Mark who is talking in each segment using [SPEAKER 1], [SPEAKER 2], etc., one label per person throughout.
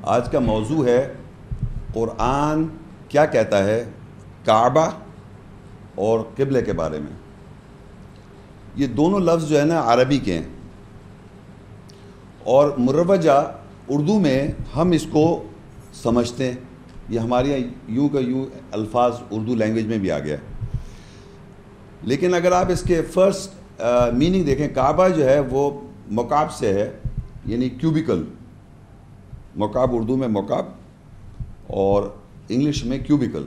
[SPEAKER 1] آج کا موضوع ہے قرآن کیا کہتا ہے کعبہ اور قبلے کے بارے میں۔ یہ دونوں لفظ جو ہے نا عربی کے ہیں، اور مروجہ اردو میں ہم اس کو سمجھتے ہیں، یہ ہمارے یہاں یوں کا یوں الفاظ اردو لینگویج میں بھی آ گیا ہے۔ لیکن اگر آپ اس کے فرسٹ میننگ دیکھیں، کعبہ جو ہے وہ مکعب سے ہے، یعنی کیوبیکل۔ مکعب اردو میں مکعب اور انگلش میں کیوبیکل،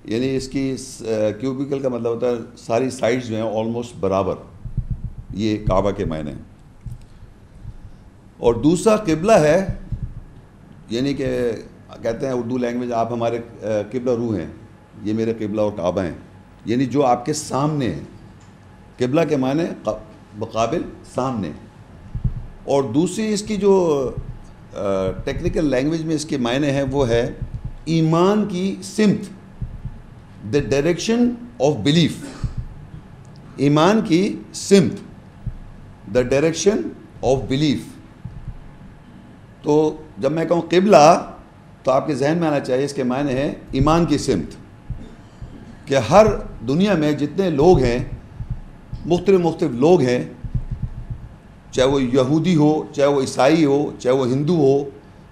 [SPEAKER 1] یعنی اس کی کیوبیکل کا مطلب ہوتا ہے ساری سائڈز جو ہیں آلموسٹ برابر، یہ کعبہ کے معنی ہیں۔ اور دوسرا قبلہ ہے، یعنی کہ کہتے ہیں اردو لینگویج آپ ہمارے قبلہ رو ہیں، یہ میرے قبلہ اور کعبہ ہیں، یعنی جو آپ کے سامنے ہیں۔ قبلہ کے معنی مقابل سامنے۔ اور دوسری اس کی جو ٹیکنیکل لینگویج میں اس کے معنی ہے وہ ہے ایمان کی سمت، دا ڈائریکشن آف بلیف۔ ایمان کی سمت، دا ڈائریکشن آف بلیف۔ تو جب میں کہوں قبلہ تو آپ کے ذہن میں آنا چاہیے اس کے معنی ہے ایمان کی سمت، کہ ہر دنیا میں جتنے لوگ ہیں، مختلف لوگ ہیں، چاہے وہ یہودی ہو، چاہے وہ عیسائی ہو، چاہے وہ ہندو ہو،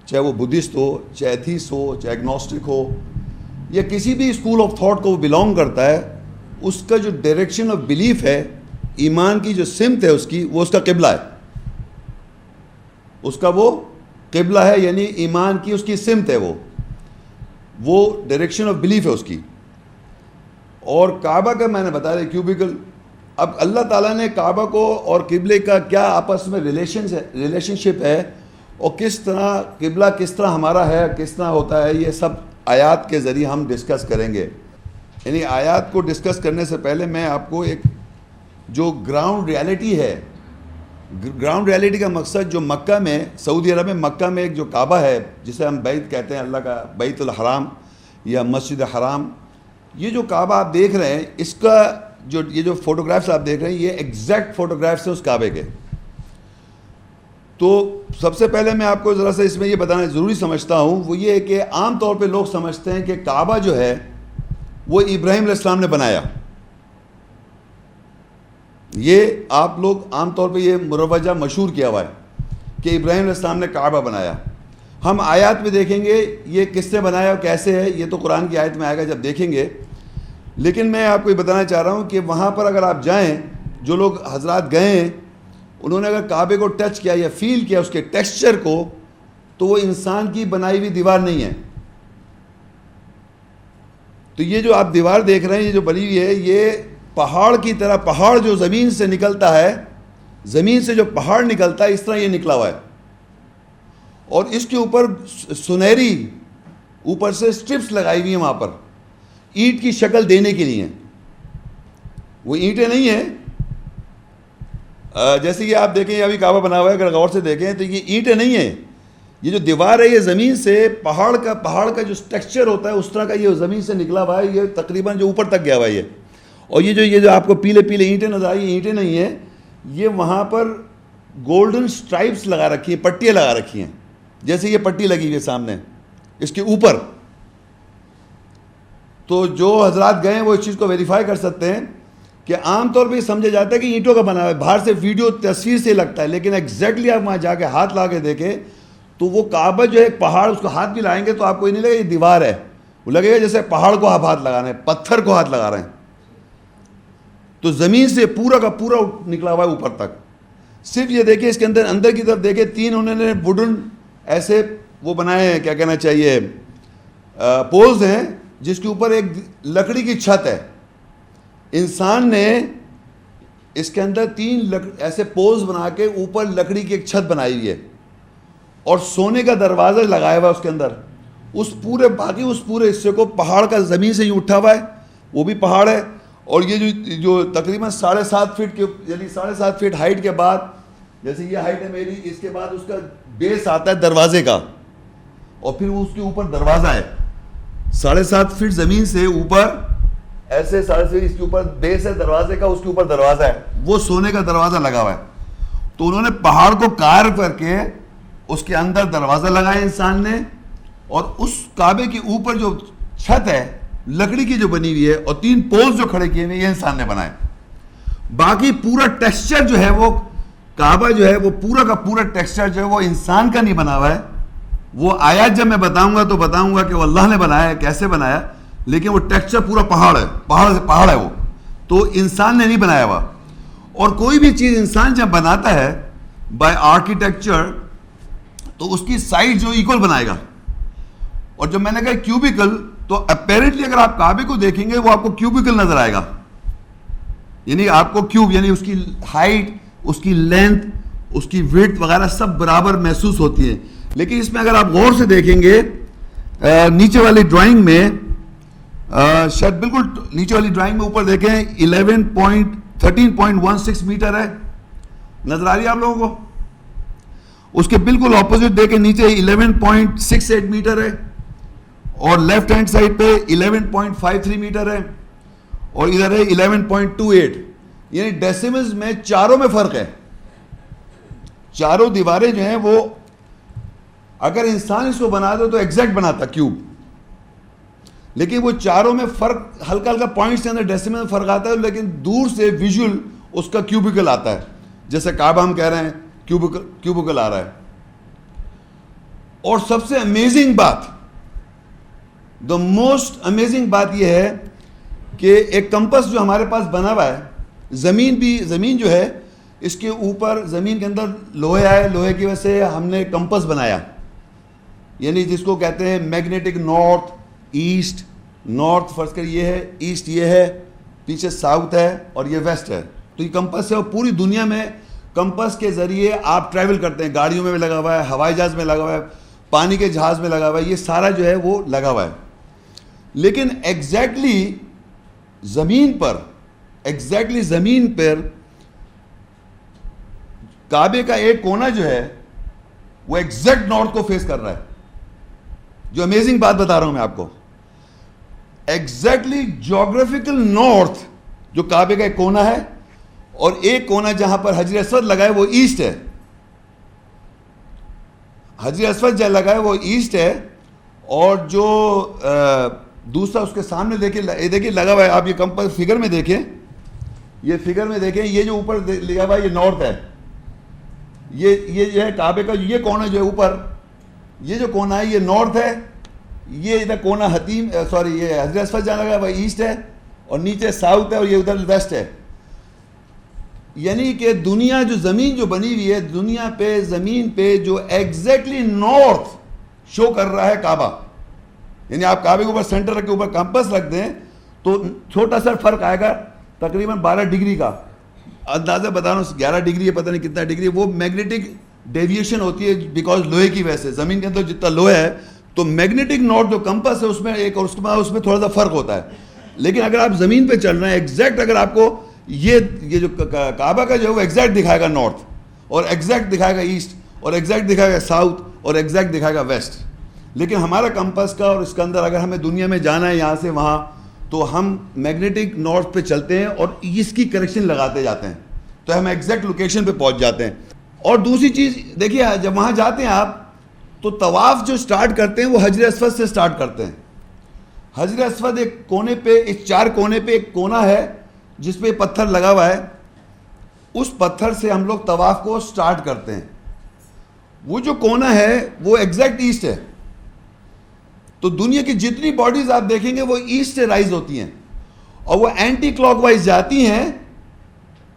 [SPEAKER 1] چاہے وہ بدھسٹ ہو، چاہے ایتھیسٹ ہو، چاہے ایگنوسٹک ہو، یا کسی بھی اسکول آف تھاٹ کو وہ بلانگ کرتا ہے، اس کا جو ڈائریکشن آف بلیف ہے، ایمان کی جو سمت ہے اس کی، وہ اس کا قبلہ ہے۔ اس کا وہ قبلہ ہے، یعنی ایمان کی اس کی سمت ہے، وہ ڈائریکشن آف بلیف ہے اس کی۔ اور کعبہ کا میں نے بتا دیا کیوبیکل۔ اب اللہ تعالیٰ نے کعبہ کو اور قبلے کا کیا آپس میں ریلیشن شپ ہے، اور کس طرح قبلہ کس طرح ہمارا ہے، کس طرح ہوتا ہے، یہ سب آیات کے ذریعے ہم ڈسکس کریں گے۔ یعنی آیات کو ڈسکس کرنے سے پہلے میں آپ کو ایک جو گراؤنڈ ریالٹی ہے، گراؤنڈ ریالٹی کا مقصد جو مکہ میں، سعودی عرب میں مکہ میں ایک جو کعبہ ہے جسے ہم بیت کہتے ہیں، اللہ کا بیت الحرام یا مسجد حرام، یہ جو کعبہ آپ دیکھ رہے ہیں، اس کا یہ جو فوٹوگرافس آپ دیکھ رہے ہیں، یہ ایگزیکٹ فوٹوگرافس ہیں اس کعبے کے۔ تو سب سے پہلے میں آپ کو ذرا سا اس میں یہ بتانا ضروری سمجھتا ہوں، وہ یہ ہے کہ عام طور پہ لوگ سمجھتے ہیں کہ کعبہ جو ہے وہ ابراہیم علیہ السلام نے بنایا۔ یہ آپ لوگ عام طور پہ یہ مروجہ مشہور کیا ہوا ہے کہ ابراہیم علیہ السلام نے کعبہ بنایا۔ ہم آیات میں دیکھیں گے یہ کس نے بنایا اور کیسے ہے، یہ تو قرآن کی آیت میں آئے گا جب دیکھیں گے۔ لیکن میں آپ کو یہ بتانا چاہ رہا ہوں کہ وہاں پر اگر آپ جائیں، جو لوگ حضرات گئے ہیں، انہوں نے اگر کعبے کو ٹچ کیا یا فیل کیا اس کے ٹیکسچر کو، تو وہ انسان کی بنائی ہوئی دیوار نہیں ہے۔ تو یہ جو آپ دیوار دیکھ رہے ہیں، یہ جو بنی ہوئی ہے، یہ پہاڑ کی طرح، پہاڑ جو زمین سے نکلتا ہے، زمین سے جو پہاڑ نکلتا ہے، اس طرح یہ نکلا ہوا ہے۔ اور اس کے اوپر سنہری اوپر سے سٹرپس لگائی ہوئی ہیں وہاں پر، اینٹ کی شکل دینے کے لیے۔ وہ اینٹیں نہیں ہیں جیسے کہ آپ دیکھیں ابھی کعبہ بنا ہوا ہے، اگر غور سے دیکھیں تو یہ اینٹیں نہیں ہیں، یہ جو دیوار ہے یہ زمین سے پہاڑ کا جو ٹیکسچر ہوتا ہے اس طرح کا یہ زمین سے نکلا ہوا ہے، یہ تقریباً جو اوپر تک گیا ہوا ہے یہ۔ اور یہ جو آپ کو پیلے اینٹیں نظر آئی، یہ اینٹیں نہیں ہیں، یہ وہاں پر گولڈن سٹرائپس لگا رکھی ہیں، پٹیاں لگا رکھی ہیں، جیسے یہ پٹی لگی ہوئی ہے سامنے اس کے اوپر۔ تو جو حضرات گئے ہیں وہ اس چیز کو ویریفائی کر سکتے ہیں کہ عام طور پہ یہ سمجھا جاتا ہے کہ اینٹوں کا بنا ہوا ہے، باہر سے ویڈیو تصویر سے لگتا ہے، لیکن ایگزیکٹلی آپ وہاں جا کے ہاتھ لا کے دیکھیں تو وہ کعبہ جو ہے ایک پہاڑ، اس کو ہاتھ بھی لائیں گے تو آپ کو یہ نہیں لگے یہ دیوار ہے، وہ لگے گا جیسے پہاڑ کو آپ ہاتھ لگا رہے ہیں، پتھر کو ہاتھ لگا رہے ہیں۔ تو زمین سے پورا کا پورا نکلا ہوا ہے اوپر تک۔ صرف یہ دیکھیں اس کے اندر کی طرف دیکھیں، 3 انہوں نے ووڈن ایسے وہ بنائے ہیں، کیا کہنا چاہیے، پولز ہیں جس کے اوپر ایک لکڑی کی چھت ہے۔ انسان نے اس کے اندر 3 ایسے پولز بنا کے اوپر لکڑی کی ایک چھت بنائی ہوئی ہے، اور سونے کا دروازہ لگایا ہوا ہے اس کے اندر۔ اس پورے حصے کو پہاڑ کا زمین سے یوں اٹھا ہوا ہے، وہ بھی پہاڑ ہے۔ اور یہ جو تقریباً 7.5 فٹ کے، یعنی 7.5 فٹ ہائٹ کے بعد، جیسے یہ ہائٹ ہے میری، اس کے بعد اس کا بیس آتا ہے دروازے کا، اور پھر اس کے اوپر دروازہ ہے 7.5 فٹ زمین سے اوپر، ایسے 7.5 فٹ اس کے اوپر بیس ہے دروازے کا، اس کے اوپر دروازہ ہے، وہ سونے کا دروازہ لگا ہوا ہے۔ تو انہوں نے پہاڑ کو کار کر کے اس کے اندر دروازہ لگایا انسان نے, اور اس کعبے کے اوپر جو چھت ہے لکڑی کی جو بنی ہوئی ہے اور 3 پولز جو کھڑے کیے ہوئے یہ انسان نے بنائے. باقی پورا ٹیکسچر جو ہے وہ کعبہ جو ہے وہ پورا کا پورا ٹیکسچر جو ہے وہ انسان کا نہیں بنا ہوا ہے. وہ آیات جب میں بتاؤں گا تو بتاؤں گا کہ وہ اللہ نے بنایا ہے, کیسے بنایا, لیکن وہ ٹیکسچر پورا پہاڑ ہے, پہاڑ ہے وہ, تو انسان نے نہیں بنایا ہوا. اور کوئی بھی چیز انسان جب بناتا ہے بائی آرکیٹیکچر تو اس کی سائڈ جو ایکول بنائے گا. اور جب میں نے کہا کیوبیکل, تو اپیرنٹلی اگر آپ کعبے کو دیکھیں گے وہ آپ کو کیوبیکل نظر آئے گا, یعنی آپ کو کیوب, یعنی اس کی ہائٹ, اس کی لینتھ, اس کی وڈتھ وغیرہ سب برابر محسوس ہوتی ہے. لیکن اس میں اگر آپ غور سے دیکھیں گے نیچے والی ڈرائنگ میں, شاید بالکل نیچے والی ڈرائنگ میں اوپر دیکھیں 13.16 میٹر ہے, نظر آ رہی ہے آپ لوگوں کو. اس کے بالکل اپوزٹ دیکھیں نیچے 11.68 میٹر ہے, اور لیفٹ ہینڈ سائڈ پہ 11.53 میٹر ہے, اور ادھر ہے 11.28. یعنی ڈیسیملز میں چاروں میں فرق ہے. چاروں دیواریں جو ہیں وہ اگر انسان اس کو بنا دے تو ایگزیکٹ بناتا کیوب, لیکن وہ چاروں میں فرق ہلکا ہلکا پوائنٹس کے اندر ڈیسیمل میں فرق آتا ہے, لیکن دور سے ویژول اس کا کیوبیکل آتا ہے. جیسے کعبہ ہم کہہ رہے ہیں کیوبیکل آ رہا ہے. اور سب سے امیزنگ بات, دا موسٹ امیزنگ بات یہ ہے کہ ایک کمپس جو ہمارے پاس بنا ہوا ہے, زمین جو ہے اس کے اوپر زمین کے اندر لوہے آئے, لوہے کی وجہ سے ہم نے کمپس بنایا, یعنی جس کو کہتے ہیں میگنیٹک نارتھ ایسٹ. نارتھ فرض کر یہ ہے, ایسٹ یہ ہے, پیچھے ساؤتھ ہے, اور یہ ویسٹ ہے. تو یہ کمپس ہے, اور پوری دنیا میں کمپس کے ذریعے آپ ٹریول کرتے ہیں. گاڑیوں میں بھی لگا ہوا ہے, ہوائی جہاز میں لگا ہوا ہے, پانی کے جہاز میں لگا ہوا ہے, یہ سارا جو ہے وہ لگا ہوا ہے. لیکن ایگزیکٹلی زمین پر کعبے کا ایک کونا جو ہے وہ ایگزیکٹ نارتھ کو فیس کر رہا ہے. جو امیزنگ بات بتا رہا ہوں میں آپ کو, ایگزیکٹلی جیوگرافیکل نارتھ جو کعبے کا ایک کونا ہے, اور ایک کونا جہاں پر حجر اسود لگا ہے وہ ایسٹ ہے. حجر اسود جہاں لگا ہے وہ ایسٹ ہے, اور جو دوسرا اس کے سامنے دیکھیں لگا ہوا ہے, آپ یہ کمپس فگر میں دیکھیں, یہ جو اوپر لگا ہوا ہے یہ نارتھ ہے. یہ جو ہے کعبے کا یہ کونا جو ہے اوپر, یہ جو کونا ہے یہ نارتھ ہے. یہ ادھر کونا یہ حجر اسود جہاں لگا ہے وہ ایسٹ ہے, اور نیچے ساؤتھ ہے, اور یہ ادھر ویسٹ ہے. یعنی کہ دنیا جو زمین جو بنی ہوئی ہے, دنیا پہ زمین پہ جو ایگزیکٹلی نارتھ شو کر رہا ہے کعبہ. یعنی آپ کعبے کے اوپر سینٹر رکھ کے اوپر کمپس رکھ دیں تو چھوٹا سا فرق آئے گا تقریباً 12 ڈگری کا. اندازہ بتا رہا ہوں 11 ڈگری ہے, پتہ نہیں کتنا ڈگری. وہ میگنیٹک ڈیویشن ہوتی ہے بیکاز لوہے کی وجہ سے. زمین کے اندر جتنا لوہا ہے تو میگنیٹک نارتھ جو کمپس ہے اس میں ایک, اور اس میں تھوڑا سا فرق ہوتا ہے. لیکن اگر آپ زمین پہ چل رہے ہیں ایگزیکٹ, اگر آپ کو یہ جو کعبہ کا جو ہے وہ ایگزیکٹ دکھائے گا نارتھ, اور ایگزیکٹ دکھائے گا ایسٹ, اور ایگزیکٹ دکھائے گا ساؤتھ, اور ایگزیکٹ دکھائے گا ویسٹ. لیکن ہمارا کمپس کا اور اس کے اندر اگر ہمیں دنیا میں جانا ہے یہاں سے وہاں, تو ہم میگنیٹک نارتھ پہ چلتے ہیں اور اس کی کریکشن لگاتے جاتے ہیں, تو ہم ایگزیکٹ لوکیشن پہ پہنچ جاتے ہیں. اور دوسری چیز دیکھیے, جب وہاں جاتے ہیں آپ تو طواف جو سٹارٹ کرتے ہیں وہ حجر اسود سے سٹارٹ کرتے ہیں. حجر اسود ایک کونے پہ, اس 4 کونے پہ ایک کونا ہے جس پہ پتھر لگا ہوا ہے, اس پتھر سے ہم لوگ طواف کو سٹارٹ کرتے ہیں. وہ جو کونا ہے وہ ایگزیکٹ ایسٹ ہے. تو دنیا کی جتنی باڈیز آپ دیکھیں گے وہ ایسٹ سے رائز ہوتی ہیں, اور وہ اینٹی کلاک وائز جاتی ہیں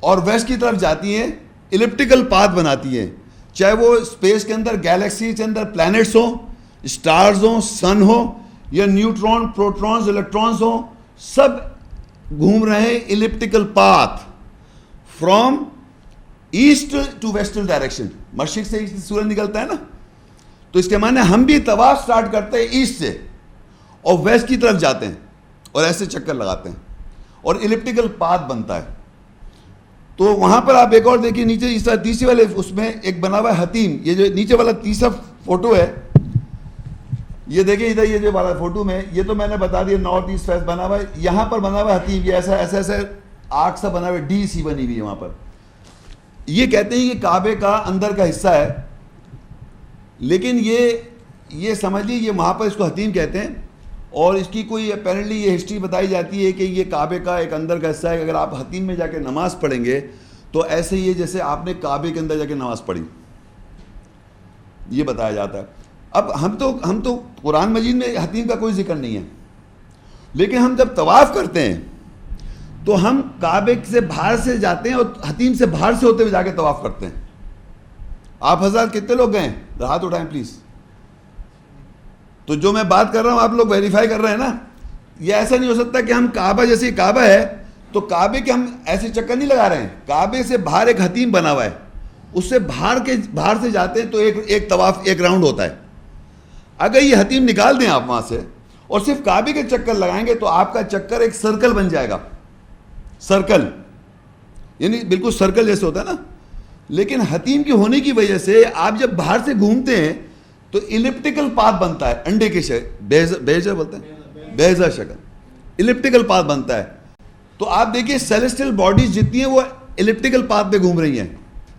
[SPEAKER 1] اور ویسٹ کی طرف جاتی ہیں, الپٹیکل پاتھ بناتی ہیں. چاہے وہ اسپیس کے اندر, گیلیکسی کے اندر پلانٹس ہوں, اسٹارز ہوں, سن ہو, یا نیوٹرون, پروٹونز, الیکٹرونز ہوں, سب گھوم رہے ہیں elliptical path from east to western direction. مشرق سے سورج نکلتا ہے نا, تو اس کے معنی ہم بھی طواف سٹارٹ کرتے ہیں ایسٹ سے اور ویسٹ کی طرف جاتے ہیں اور ایسے چکر لگاتے ہیں, اور الپٹیکل پاتھ بنتا ہے. تو وہاں پر آپ ایک اور دیکھیے نیچے اس طرح تیسری والے اس میں ایک بنا ہوا ہے حتیم. یہ جو نیچے والا تیسرا فوٹو ہے یہ دیکھیں ادھر, یہ جو والا فوٹو میں, یہ تو میں نے بتا دیا نارتھ ایسٹ فیس بنا ہوا ہے. یہاں پر بنا ہوا ہے حتیم, یہ ایسا ایسا ایسا آرک سا بنا ہوا ہے, ڈی سی بنی ہوئی ہے وہاں پر. یہ کہتے ہیں کہ کعبے کا اندر کا حصہ ہے, لیکن یہ سمجھ لیجیے وہاں پر اس کو حتیم کہتے ہیں، اور اس کی کوئی اپیرنٹلی یہ ہسٹری بتائی جاتی ہے کہ یہ کعبے کا ایک اندر کا حصہ ہے. اگر آپ حتیم میں جا کے نماز پڑھیں گے تو ایسے ہی ہے جیسے آپ نے کعبے کے اندر جا کے نماز پڑھی، یہ بتایا جاتا ہے. اب ہم تو قرآن مجید میں حتیم کا کوئی ذکر نہیں ہے، لیکن ہم جب طواف کرتے ہیں تو ہم کعبے سے باہر سے جاتے ہیں اور حتیم سے باہر سے ہوتے ہوئے جا کے طواف کرتے ہیں. آپ حضرات کتنے لوگ گئے؟ ہاتھ اٹھائیں پلیز. تو جو میں بات کر رہا ہوں آپ لوگ ویریفائی کر رہے ہیں نا. یہ ایسا نہیں ہو سکتا کہ ہم کعبہ جیسے کعبہ ہے تو کعبے کے ہم ایسے چکر نہیں لگا رہے ہیں. کعبے سے باہر ایک حتیم بنا ہوا ہے، اس سے باہر سے جاتے ہیں تو ایک طواف ایک راؤنڈ ہوتا ہے. اگر یہ حتیم نکال دیں آپ وہاں سے اور صرف کعبے کے چکر لگائیں گے تو آپ کا چکر ایک سرکل بن جائے گا. سرکل یعنی بالکل سرکل جیسے ہوتا ہے نا. لیکن حتیم کی ہونے کی وجہ سے آپ جب باہر سے گھومتے ہیں تو ایلپٹیکل پاتھ بنتا ہے، انڈے کے شکل، بیزا بولتے ہیں، بیزا شکل، ایلپٹیکل پاتھ بنتا ہے. تو آپ دیکھیے سیلیسٹل باڈیز جتنی ہیں وہ ایلپٹیکل پاتھ پہ گھوم رہی ہیں.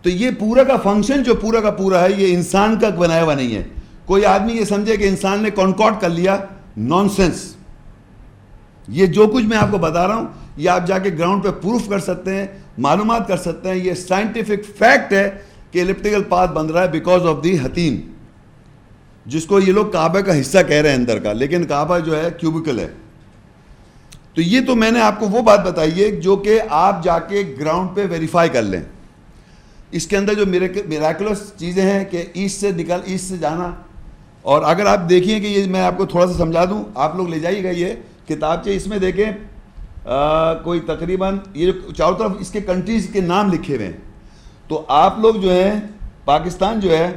[SPEAKER 1] تو یہ پورا کا فنکشن جو پورا کا پورا ہے یہ انسان کا بنایا ہوا نہیں ہے. کوئی آدمی یہ سمجھے کہ انسان نے کانکارڈ کر لیا، نان سینس. یہ جو کچھ میں آپ کو بتا رہا ہوں یہ آپ جا کے گراؤنڈ پہ پروف کر سکتے ہیں، معلومات کر سکتے ہیں. یہ سائنٹیفک فیکٹ ہے کہ ایلپٹیکل پاتھ بن رہا ہے بیکاز آف دی حتیم، جس کو یہ لوگ کعبہ کا حصہ کہہ رہے ہیں اندر کا، لیکن کعبہ جو ہے کیوبیکل ہے. تو یہ تو میں نے آپ کو وہ بات بتائی ہے جو کہ آپ جا کے گراؤنڈ پہ ویریفائی کر لیں. اس کے اندر جو میراکولس چیزیں ہیں کہ ایسٹ سے جانا. اور اگر آپ دیکھیں کہ یہ میں آپ کو تھوڑا سا سمجھا دوں، آپ لوگ لے جائیے گا یہ کتابچے، اس میں دیکھیں کوئی تقریباً یہ جو چاروں طرف اس کے کنٹریز کے نام لکھے ہوئے ہیں. تو آپ لوگ جو ہیں پاکستان جو ہے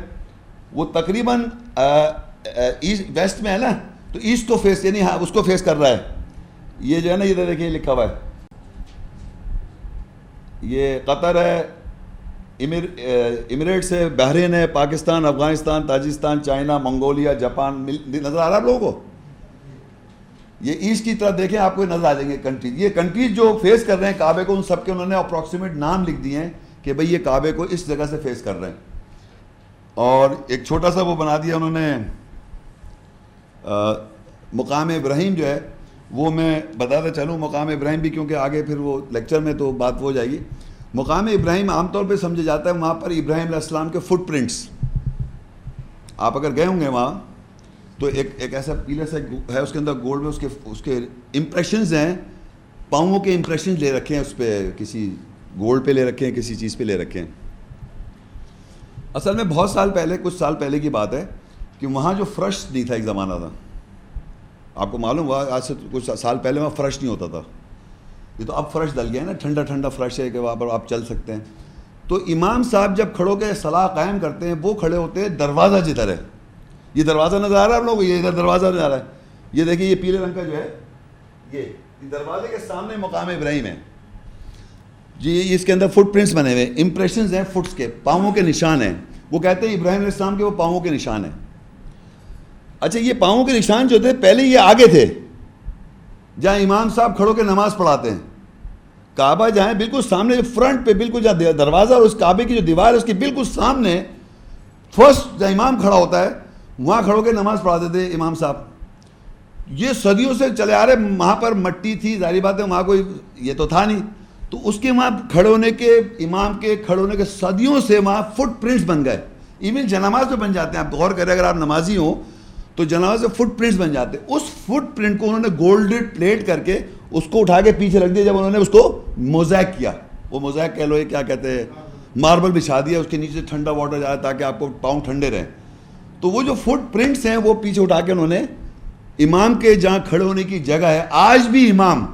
[SPEAKER 1] وہ تقریباً ایسٹ ویسٹ میں ہے نا، تو ایسٹ کو فیس یعنی ہاں اس کو فیس کر رہا ہے. یہ جو ہے نا یہ دیکھیں لکھا ہوا ہے، یہ قطر ہے، امریٹس ہے، بحرین ہے، Pakistan, Afghanistan, Tajikistan, China, Mongolia, Japan. نظر آ رہا ہے آپ لوگوں کو؟ یہ ایسٹ کی طرف دیکھیں آپ کو نظر آ جائیں گے کنٹریز. یہ کنٹریز جو فیس کر رہے ہیں کعبے کو ان سب کے انہوں نے اپروکسیمیٹ نام لکھ دیے ہیں کہ بھئی یہ کعبے کو اس جگہ سے فیس کر رہے ہیں. اور ایک چھوٹا سا وہ بنا دیا انہوں نے مقام ابراہیم جو ہے، وہ میں بتاتا چلوں مقام ابراہیم بھی، کیونکہ آگے پھر وہ لیکچر میں تو بات ہو جائے گی. مقام ابراہیم عام طور پہ سمجھا جاتا ہے وہاں پر ابراہیم علیہ السلام کے فٹ پرنٹس. آپ اگر گئے ہوں گے وہاں تو ایک ایسا پیلا سا ہے، اس کے اندر گولڈ میں اس کے امپریشنز ہیں، پاؤں کے امپریشنز لے رکھے ہیں، اس پہ کسی گولڈ پہ لے رکھے ہیں، کسی چیز پہ لے رکھے ہیں. اصل میں بہت سال پہلے، کچھ سال پہلے کی بات ہے کہ وہاں جو فرش نہیں تھا، ایک زمانہ تھا، آپ کو معلوم ہوا آج سے کچھ سال پہلے وہاں فرش نہیں ہوتا تھا. یہ تو اب فرش ڈل گیا ہے نا، ٹھنڈا ٹھنڈا فرش ہے کہ وہاں پر آپ چل سکتے ہیں. تو امام صاحب جب کھڑو کے صلاح قائم کرتے ہیں وہ کھڑے ہوتے ہیں دروازہ جدھر ہے. یہ دروازہ نظر آ رہا ہے آپ لوگوں کو؟ یہ ادھر دروازہ نظر آ رہا ہے. یہ دیکھیے یہ پیلے رنگ کا جو ہے یہ دروازے کے سامنے مقام ابراہیم ہے جی. اس کے اندر فٹ پرنٹس بنے ہوئے، امپریشنز ہیں فٹس کے، پاؤں کے نشان ہیں. وہ کہتے ہیں ابراہیم علیہ السلام کے وہ پاؤں کے نشان ہیں. اچھا یہ پاؤں کے نشان جو تھے پہلے یہ آگے تھے جہاں امام صاحب کھڑو کے نماز پڑھاتے ہیں. کعبہ جہاں بالکل سامنے فرنٹ پہ، بالکل جہاں دروازہ اور اس کعبے کی جو دیوار ہے اس کے بالکل سامنے فرسٹ جہاں امام کھڑا ہوتا ہے وہاں کھڑو کے نماز پڑھاتے تھے امام صاحب. یہ صدیوں سے چلے آ رہے. وہاں پر مٹی تھی، ظاہری بات ہے وہاں کوئی یہ تو تھا نہیں، تو اس کے وہاں کھڑے ہونے کے، امام کے کھڑے ہونے کے صدیوں سے وہاں فٹ پرنٹس بن گئے. ایون جنماز پہ بن جاتے ہیں. آپ غور کریں اگر آپ نمازی ہوں تو جنماز سے فٹ پرنٹس بن جاتے ہیں. اس فٹ پرنٹ کو انہوں نے گولڈڈ پلیٹ کر کے اس کو اٹھا کے پیچھے رکھ دیا. جب انہوں نے اس کو موزیک کیا، وہ موزیک کہہ لو یہ کیا کہتے ہیں، ماربل بچھا دیا، اس کے نیچے ٹھنڈا واٹر جا رہا تاکہ آپ کو پاؤں ٹھنڈے رہیں. تو وہ جو فٹ پرنٹس ہیں وہ پیچھے اٹھا کے انہوں نے امام کے جہاں کھڑے ہونے کی جگہ ہے. آج بھی امام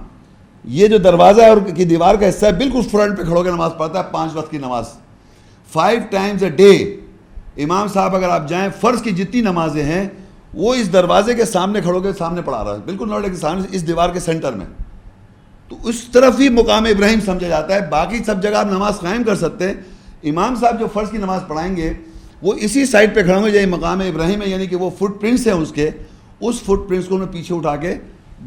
[SPEAKER 1] یہ جو دروازہ ہے اور کی دیوار کا حصہ ہے بالکل فرنٹ پہ کھڑو کے نماز پڑھتا ہے. 5 وقت کی نماز 5 times a day. امام صاحب اگر آپ جائیں فرض کی جتنی نمازیں ہیں وہ اس دروازے کے سامنے کھڑو کے سامنے پڑھا رہا ہے، بالکل نوڑے کے سامنے اس دیوار کے سینٹر میں. تو اس طرف ہی مقام ابراہیم سمجھا جاتا ہے. باقی سب جگہ آپ نماز قائم کر سکتے ہیں. امام صاحب جو فرض کی نماز پڑھائیں گے وہ اسی سائڈ پہ کھڑے ہوں گے جہاں مقام ابراہیم ہے، یعنی کہ وہ فٹ پرنٹس ہیں اس کے، اس فٹ پرنٹس کو انہوں نے پیچھے اٹھا کے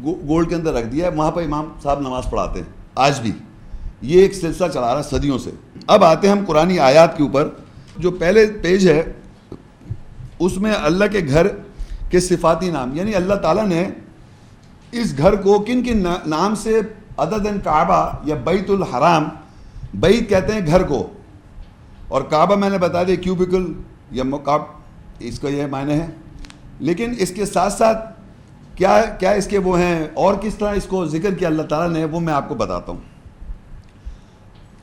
[SPEAKER 1] گولڈ کے اندر رکھ دیا ہے. وہاں پہ امام صاحب نماز پڑھاتے ہیں آج بھی. یہ ایک سلسلہ چلا رہا ہے صدیوں سے. اب آتے ہیں ہم قرآنی آیات کے اوپر. جو پہلے پیج ہے اس میں اللہ کے گھر کے صفاتی نام، یعنی اللہ تعالیٰ نے اس گھر کو کن کن نام سے عددن کعبہ یا بیت الحرام، بیت کہتے ہیں گھر کو، اور کعبہ میں نے بتا دیا کیوبیکل یا مکعب، اس کا یہ معنی ہے. لیکن اس کے ساتھ ساتھ کیا اس کے وہ ہیں اور کس طرح اس کو ذکر کیا اللہ تعالیٰ نے، وہ میں آپ کو بتاتا ہوں.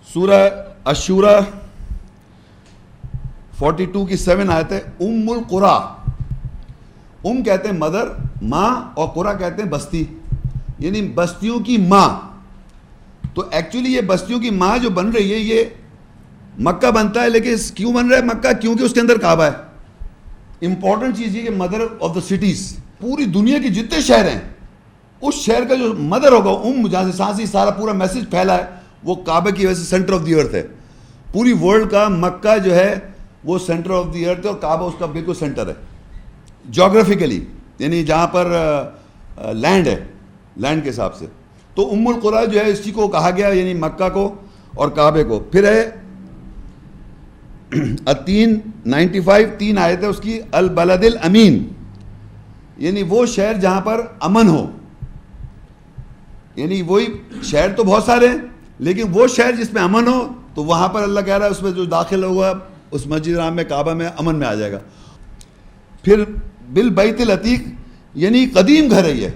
[SPEAKER 1] سورہ الشورى 42 کی 7 آیت ہے. ام القریٰ، ام کہتے ہیں مدر، ماں، اور قریٰ کہتے ہیں بستی، یعنی بستیوں کی ماں. تو ایکچولی یہ بستیوں کی ماں جو بن رہی ہے یہ مکہ بنتا ہے، لیکن کیوں بن رہا ہے مکہ؟ کیونکہ اس کے اندر کعبہ ہے. امپورٹنٹ چیز یہ کہ مدر آف دا سٹیز، پوری دنیا کے جتنے شہر ہیں اس شہر کا جو مدر ہوگا، جہاں سے سانسی سارا پورا میسج پھیلا ہے، وہ کعبہ کی وجہ سے سینٹر آف دی ارتھ ہے. پوری ورلڈ کا مکہ جو ہے وہ سینٹر آف دی ارتھ ہے، اور کعبہ اس کا بالکل سینٹر ہے جغرافیکلی، یعنی جہاں پر لینڈ ہے، لینڈ کے حساب سے. تو ام القریٰ جو ہے اسی کو کہا گیا، یعنی مکہ کو اور کعبے کو. پھر ہے 95 3 آیت ہے اس کی، البلد الامین، یعنی وہ شہر جہاں پر امن ہو. یعنی وہی شہر تو بہت سارے ہیں، لیکن وہ شہر جس میں امن ہو، تو وہاں پر اللہ کہہ رہا ہے اس میں جو داخل ہوگا اس مسجد حرام میں، کعبہ میں، امن میں آ جائے گا. پھر بالبیت العتیق، یعنی قدیم گھر ہے یہ،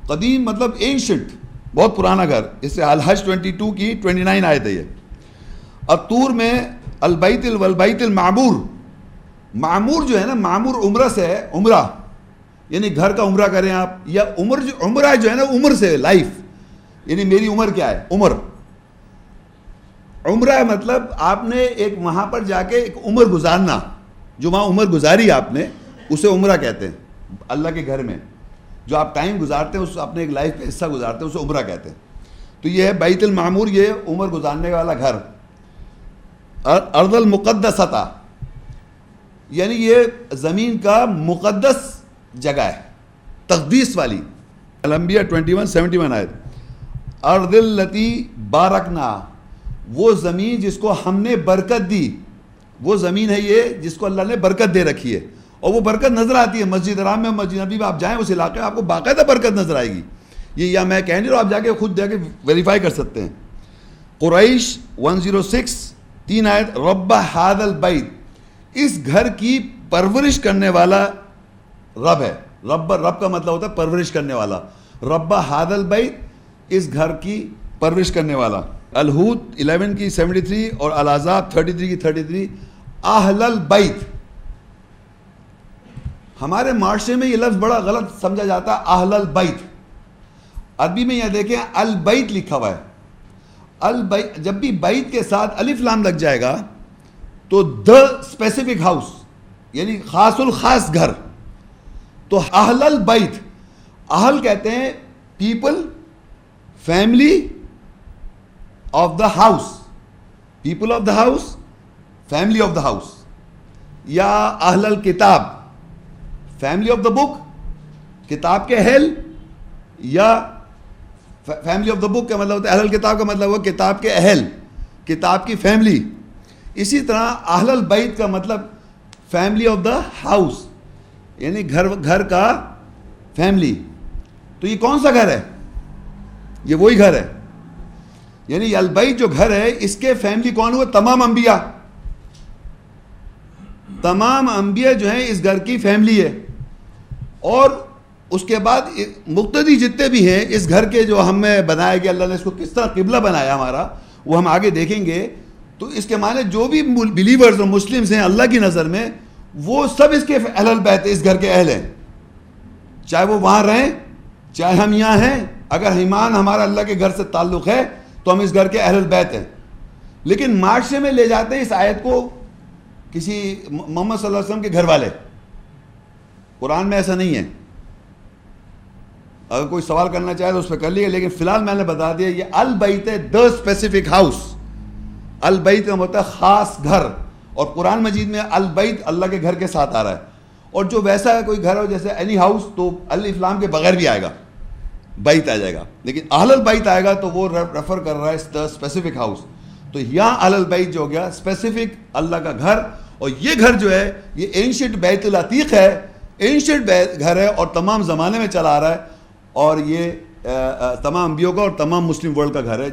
[SPEAKER 1] قدیم مطلب اینشنٹ، بہت پرانا گھر. اس سے الحج 22 کی 29 آیت ہے یہ. الطور میں البیت والبیت المعمور، معمور جو ہے نا، معمور عمرہ سے ہے، عمرہ یعنی گھر کا عمرہ کریں آپ، یا عمرہ جو ہے نا عمر سے، لائف، یعنی میری عمر کیا ہے، عمر. عمرہ مطلب آپ نے ایک وہاں پر جا کے ایک عمر گزارنا، جو وہاں عمر گزاری آپ نے، اسے عمرہ کہتے ہیں. اللہ کے گھر میں جو آپ ٹائم گزارتے ہیں، اس اپنے ایک لائف کا حصہ گزارتے ہیں، اسے عمرہ کہتے ہیں. تو یہ ہے بیت المعمور، یہ عمر گزارنے والا گھر. ارض المقدسہ، یعنی یہ زمین کا مقدس جگہ ہے، تقدیس والی. الانبیاء 21:71 آیت. ارض التی بارکنا، وہ زمین جس کو ہم نے برکت دی، وہ زمین ہے یہ جس کو اللہ نے برکت دے رکھی ہے. اور وہ برکت نظر آتی ہے مسجد حرام میں، مسجد نبی میں آپ جائیں اس علاقے میں، آپ کو باقاعدہ برکت نظر آئے گی. یہ یا میں کہہ نہیں رہا، آپ جا کے خود جا کے ویریفائی کر سکتے ہیں. قریش 106 3 آیت. رب ھذا البیت، اس گھر کی پرورش کرنے والا رب ہے. رب کا مطلب ہوتا ہے پرورش کرنے والا. رب ھذا البیت، اس گھر کی پرورش کرنے والا. الہود 11 کی 73 اور الاحزاب 33 کی 33. اہل البیت، ہمارے معاشرے میں یہ لفظ بڑا غلط سمجھا جاتا ہے، اہل البیت. عربی میں یہ دیکھیں البیت لکھا ہوا ہے. البیت، جب بھی بیت کے ساتھ الف لام لگ جائے گا تو the specific house، یعنی خاص الخاص گھر. تو اہل البیت، اہل کہتے ہیں people, family of the house, people of the house, family of the house. یا اہل الکتاب، فیملی آف دا بک، کتاب کے اہل. یا فیملی آف دا بک کا مطلب ہوتا ہے، اہل الکتاب کا مطلب ہوا کتاب کے اہل، کتاب کی فیملی. اسی طرح اہل البیت کا مطلب فیملی آف دا ہاؤس، یعنی گھر کا فیملی. تو یہ کون سا گھر ہے؟ یہ وہی گھر ہے. یعنی البیت جو گھر ہے، اس کے فیملی کون ہوئے؟ تمام انبیاء. تمام انبیاء جو ہیں اس گھر کی فیملی ہے. اور اس کے بعد مقتدی جتنے بھی ہیں اس گھر کے، جو ہمیں بنایا گیا، اللہ نے اس کو کس طرح قبلہ بنایا ہمارا، وہ ہم آگے دیکھیں گے. تو اس کے معنی جو بھی بلیورز اور مسلمز ہیں اللہ کی نظر میں، وہ سب اس کے اہل البیت، اس گھر کے اہل ہیں. چاہے وہ وہاں رہیں، چاہے ہم یہاں ہیں. اگر ایمان ہمارا اللہ کے گھر سے تعلق ہے تو ہم اس گھر کے اہل البیت ہیں. لیکن معاشرے میں لے جاتے ہیں اس آیت کو کسی محمد صلی اللہ علیہ وسلم کے گھر والے. قرآن میں ایسا نہیں ہے. اگر کوئی سوال کرنا چاہے تو اس پہ کر لیے، لیکن فی الحال میں نے بتا دیا یہ البیت ہے، the specific house. البیت کا مطلب خاص گھر. اور قرآن مجید میں البیت اللہ کے گھر کے ساتھ آ رہا ہے. اور جو ویسا کوئی گھر ہو جیسے اینی ہاؤس، تو الف لام کے بغیر بھی آئے گا، بیت آ جائے گا. لیکن اہل البیت آئے گا تو وہ ریفر کر رہا ہے the specific house. تو یہاں اہل البیت جو ہو گیا اسپیسیفک اللہ کا گھر. اور یہ گھر جو ہے یہ اینشنٹ بیت العتیق ہے, اینشنٹ گھر ہے اور تمام زمانے میں چلا آ رہا ہے, اور یہ تمام انبیاء کا اور تمام مسلم ورلڈ کا گھر ہے.